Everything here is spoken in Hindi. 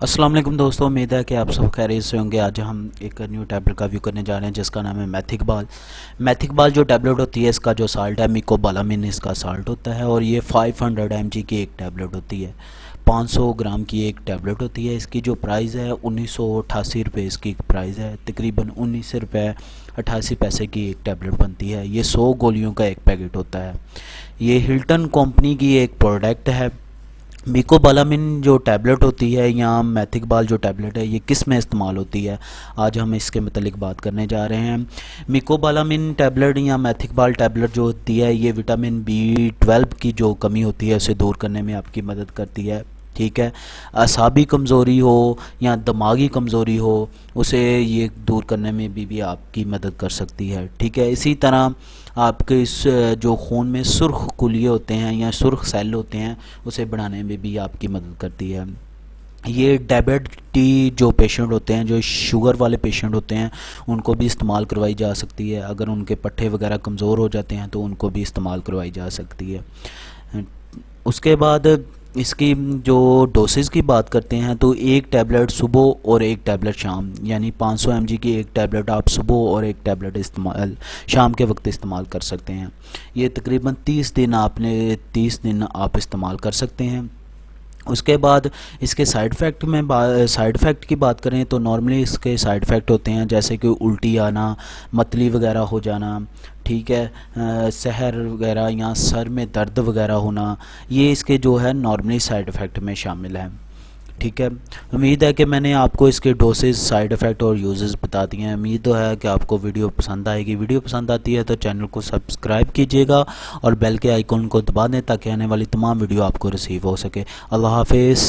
अस्सलाम वालेकुम दोस्तों, उम्मीद है कि आप सब खैरियत से होंगे। आज हम एक न्यू टैबलेट का व्यू करने जा रहे हैं जिसका नाम है मैथिकबाल जो टैबलेट होती है, इसका जो साल्ट है मिकोबालामिन इसका साल्ट होता है और ये 500 mg की एक टैबलेट होती है। 500 ग्राम की एक टैबलेट होती है। इसकी जो प्राइस है 1988 रुपये इसकी प्राइस है। तकरीबन 19 रुपये 88 पैसे की एक टैबलेट बनती है। ये 100 गोलियों का एक पैकेट होता है। ये हिल्टन कंपनी की एक प्रोडक्ट है। मिकोबालामिन जो टैबलेट होती है या मैथिकबाल जो टैबलेट है, ये किस में इस्तेमाल होती है, आज हम इसके मतलब बात करने जा रहे हैं। मिकोबालामिन टैबलेट या मैथिकबाल टैबलेट जो होती है, ये विटामिन B12 की जो कमी होती है उसे दूर करने में आपकी मदद करती है। ठीक है, असाबी कमज़ोरी हो या दिमागी कमज़ोरी हो, उसे ये दूर करने में भी आपकी मदद कर सकती है। ठीक है, इसी तरह आपके इस जो खून में सुर्ख कुलिये होते हैं या सुर्ख सेल होते हैं, उसे बढ़ाने में भी आपकी मदद करती है। ये डायबिटी जो पेशेंट होते हैं, जो शुगर वाले पेशेंट होते हैं, उनको भी इस्तेमाल करवाई जा सकती है। अगर उनके पट्टे वगैरह कमज़ोर हो जाते हैं तो उनको भी इस्तेमाल करवाई जा सकती है। उसके बाद इसकी जो डोसेज की बात करते हैं तो एक टैबलेट सुबह और एक टैबलेट शाम, यानी 500 mg की एक टैबलेट आप सुबह और एक टैबलेट इस्तेमाल शाम के वक्त इस्तेमाल कर सकते हैं। ये तकरीबन 30 दिन आप इस्तेमाल कर सकते हैं। उसके बाद इसके साइड इफ़ेक्ट की बात करें तो नॉर्मली इसके साइड इफ़ेक्ट होते हैं जैसे कि उल्टी आना, मतली वगैरह हो जाना, ठीक है, सहर वगैरह या सर में दर्द वगैरह होना, ये इसके जो है नॉर्मली साइड इफ़ेक्ट में शामिल है। ठीक है, उम्मीद है कि मैंने आपको इसके डोसेज, साइड इफ़ेक्ट और यूजेस बता दिए हैं। उम्मीद तो है कि आपको वीडियो पसंद आएगी। वीडियो पसंद आती है तो चैनल को सब्सक्राइब कीजिएगा और बेल के आइकन को दबा दें ताकि आने वाली तमाम वीडियो आपको रिसीव हो सके। अल्लाह हाफिज़।